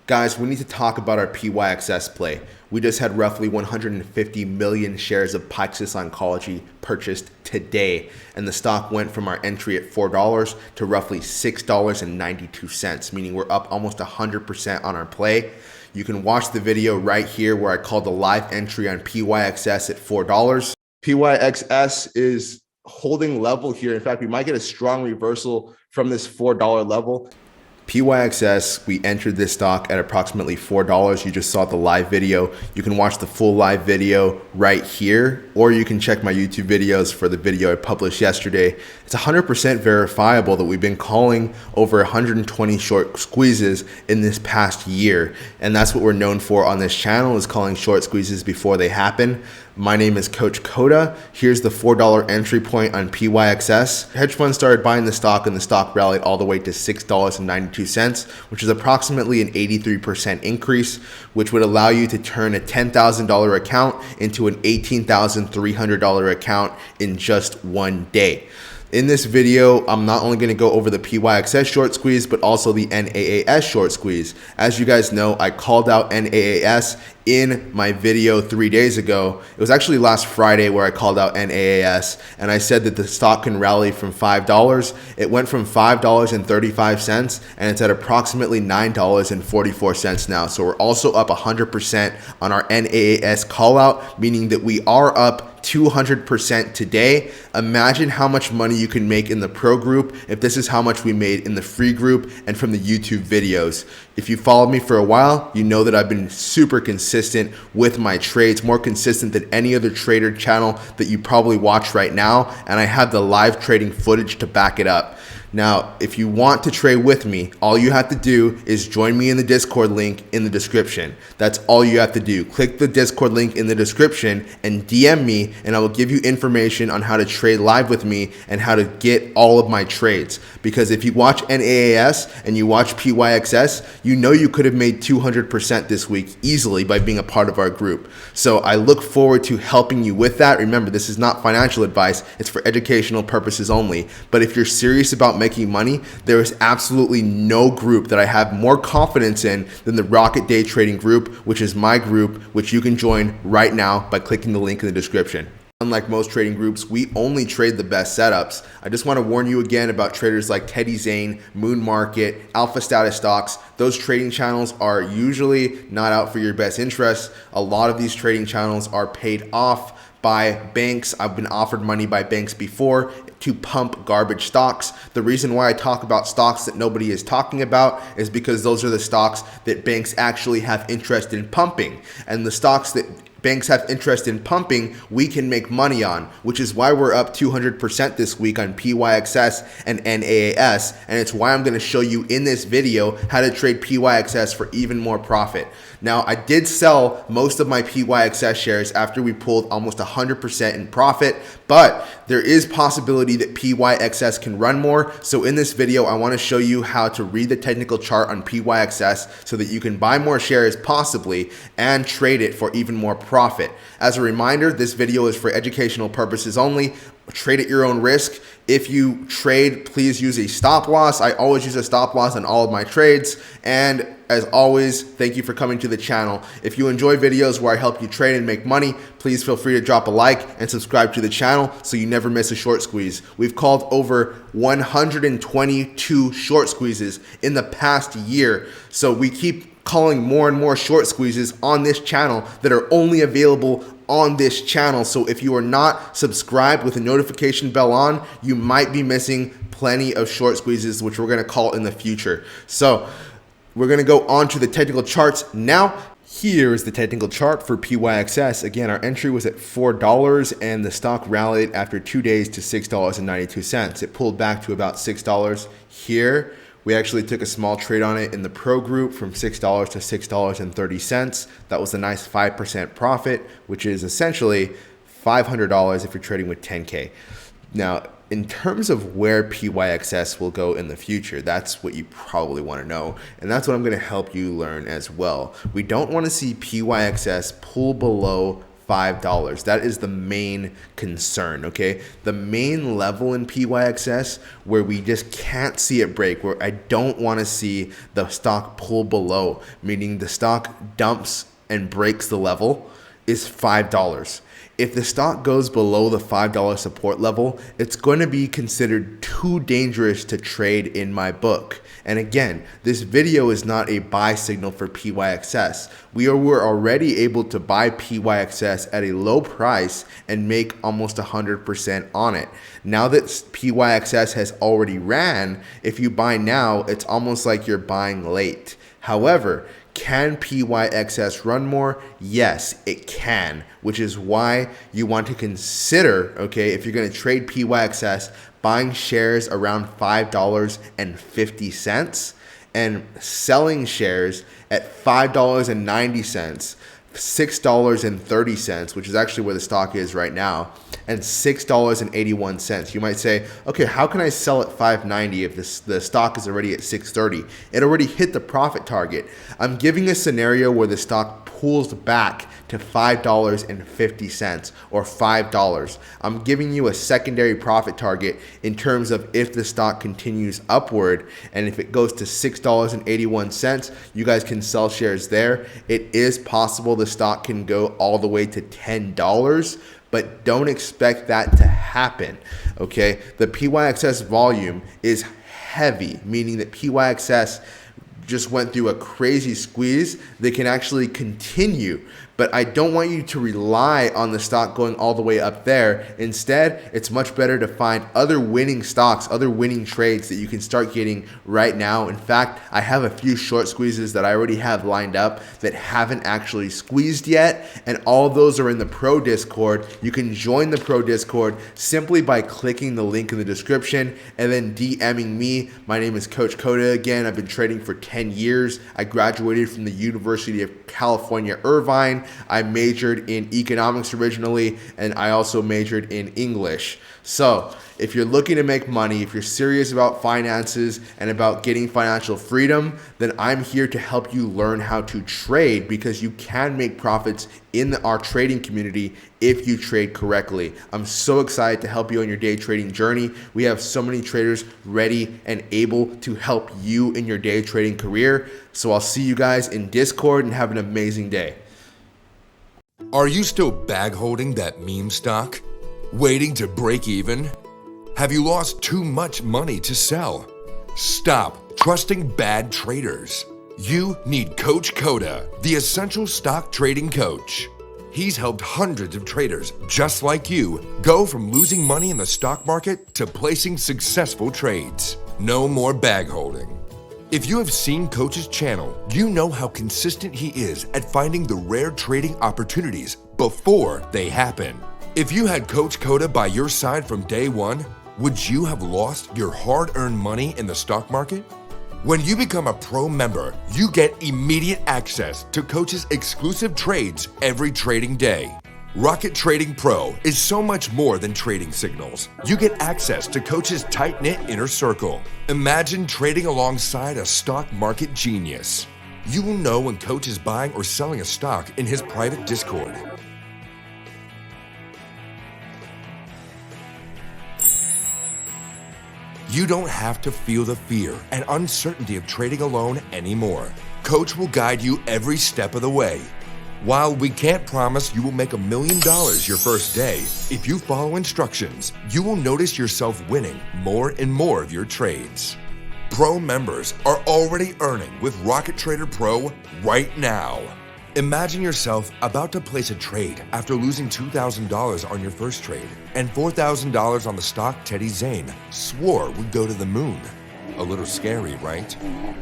Guys, we need to talk about our PYXS play. We just had roughly 150 million shares of PYXS Oncology purchased today, and the stock went from our entry at $4 to roughly $6.92, meaning we're up almost 100% on our play. You can watch the video right here where I called the live entry on PYXS at $4. PYXS is holding level here. In fact, we might get a strong reversal from this $4 level. PYXS, we entered this stock at approximately $4. You just saw the live video. You can watch the full live video right here, or you can check my YouTube videos for the video I published yesterday. It's 100% verifiable that we've been calling over 120 short squeezes in this past year. And that's what we're known for on this channel, is calling short squeezes before they happen. My name is Coach Coda. Here's the $4 entry point on PYXS. Hedge funds started buying the stock and the stock rallied all the way to $6.92, which is approximately an 83% increase, which would allow you to turn a $10,000 account into an $18,300 account in just one day. In this video, I'm not only going to go over the PYXS short squeeze, but also the NAAS short squeeze. As you guys know, I called out NAAS in my video 3 days ago. It was actually last Friday where I called out NAAS, and I said that the stock can rally from $5. It went from $5.35, and it's at approximately $9.44 now. So we're also up 100% on our NAAS call out, meaning that we are up 200% today. Imagine how much money you can make in the pro group if this is how much we made in the free group and from the YouTube videos. If you followed me for a while, you know that I've been super consistent with my trades, more consistent than any other trader channel that you probably watch right now, and I have the live trading footage to back it up. Now, if you want to trade with me, all you have to do is join me in the Discord link in the description. That's all you have to do. Click the Discord link in the description and DM me, and I will give you information on how to trade live with me and how to get all of my trades. Because if you watch NAAS and you watch PYXS, you know you could have made 200% this week easily by being a part of our group. So I look forward to helping you with that. Remember, this is not financial advice. It's for educational purposes only. But if you're serious about making money, there is absolutely no group that I have more confidence in than the Rocket Day Trading group, which is my group, which you can join right now by clicking the link in the description. Unlike most trading groups, we only trade the best setups. I just want to warn you again about traders like Teddy Zane, Moon Market, Alpha Status Stocks. Those trading channels are usually not out for your best interests. A lot of these trading channels are paid off by banks. I've been offered money by banks before to pump garbage stocks. The reason why I talk about stocks that nobody is talking about is because those are the stocks that banks actually have interest in pumping. And the stocks that banks have interest in pumping, we can make money on, which is why we're up 200% this week on PYXS and NAAS. And it's why I'm going to show you in this video how to trade PYXS for even more profit. Now, I did sell most of my PYXS shares after we pulled almost 100% in profit, but there is possibility that PYXS can run more. So in this video, I want to show you how to read the technical chart on PYXS so that you can buy more shares possibly and trade it for even more profit. As a reminder, this video is for educational purposes only. Trade at your own risk. If you trade, please use a stop loss. I always use a stop loss on all of my trades. And as always, thank you for coming to the channel. If you enjoy videos where I help you trade and make money, please feel free to drop a like and subscribe to the channel so you never miss a short squeeze. We've called over 122 short squeezes in the past year. So we keep calling more and more short squeezes on this channel that are only available on this channel. So if you are not subscribed with a notification bell on, you might be missing plenty of short squeezes, which we're going to call in the future. So we're going to go on to the technical charts now. Here is the technical chart for PYXS. Again, our entry was at $4 and the stock rallied after 2 days to $6.92. It pulled back to about $6 here. We actually took a small trade on it in the pro group from $6 to $6.30. That was a nice 5% profit, which is essentially $500 if you're trading with 10K. Now, in terms of where PYXS will go in the future, that's what you probably want to know. And that's what I'm going to help you learn as well. We don't want to see PYXS pull below $5. That is the main concern, okay? The main level in PYXS where we just can't see it break, where I don't want to see the stock pull below, meaning the stock dumps and breaks the level, is $5. If the stock goes below the $5 support level, it's going to be considered too dangerous to trade in my book. And again, this video is not a buy signal for PYXS. We were already able to buy PYXS at a low price and make almost 100% on it. Now that PYXS has already ran, if you buy now, it's almost like you're buying late. However, can PYXS run more? Yes, it can, which is why you want to consider, okay, if you're going to trade PYXS, buying shares around $5.50 and selling shares at $5.90, $6.30, which is actually where the stock is right now, and $6.81. You might say, okay, how can I sell at $5.90 if the stock is already at $6.30? It already hit the profit target. I'm giving a scenario where the stock pulls back to $5.50 or $5. I'm giving you a secondary profit target in terms of if the stock continues upward, and if it goes to $6.81, you guys can sell shares there. It is possible the stock can go all the way to $10, but don't expect that to happen, okay? The PYXS volume is heavy, meaning that PYXS just went through a crazy squeeze. They can actually continue, but I don't want you to rely on the stock going all the way up there. Instead, it's much better to find other winning stocks, other winning trades that you can start getting right now. In fact, I have a few short squeezes that I already have lined up that haven't actually squeezed yet, and all those are in the Pro Discord. You can join the Pro Discord simply by clicking the link in the description and then DMing me. My name is Coach Coda again. I've been trading for 10 years. I graduated from the University of California, Irvine. I majored in economics originally, and I also majored in English. So if you're looking to make money, if you're serious about finances and about getting financial freedom, then I'm here to help you learn how to trade, because you can make profits in our trading community if you trade correctly. I'm so excited to help you on your day trading journey. We have so many traders ready and able to help you in your day trading career. So I'll see you guys in Discord, and have an amazing day. Are you still bag holding that meme stock? Waiting to break even? Have you lost too much money to sell? Stop trusting bad traders. You need Coach Coda, the essential stock trading coach. He's helped hundreds of traders just like you go from losing money in the stock market to placing successful trades. No more bag holding. If you have seen Coach's channel, you know how consistent he is at finding the rare trading opportunities before they happen. If you had Coach Coda by your side from day one, would you have lost your hard-earned money in the stock market? When you become a pro member, you get immediate access to Coach's exclusive trades every trading day. Rocket Trading Pro is so much more than trading signals. You get access to Coach's tight-knit inner circle. Imagine trading alongside a stock market genius. You will know when Coach is buying or selling a stock in his private Discord. You don't have to feel the fear and uncertainty of trading alone anymore. Coach will guide you every step of the way. While we can't promise you will make $1 million your first day, if you follow instructions, you will notice yourself winning more and more of your trades. Pro members are already earning with Rocket Trader Pro right now. Imagine yourself about to place a trade after losing $2,000 on your first trade and $4,000 on the stock Teddy Zane swore would go to the moon. A little scary, right?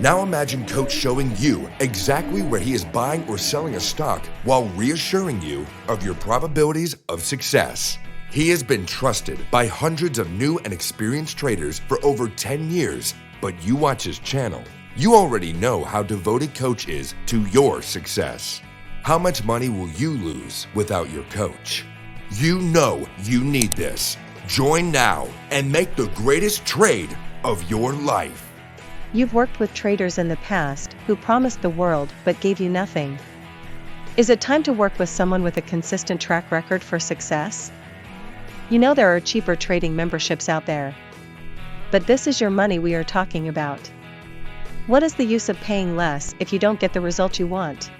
Now imagine Coach showing you exactly where he is buying or selling a stock while reassuring you of your probabilities of success. He has been trusted by hundreds of new and experienced traders for over 10 years, but you watch his channel. You already know how devoted Coach is to your success. How much money will you lose without your coach? You know you need this. Join now and make the greatest trade of your life. You've worked with traders in the past who promised the world but gave you nothing. Is it time to work with someone with a consistent track record for success? You know there are cheaper trading memberships out there. But this is your money we are talking about. What is the use of paying less if you don't get the result you want?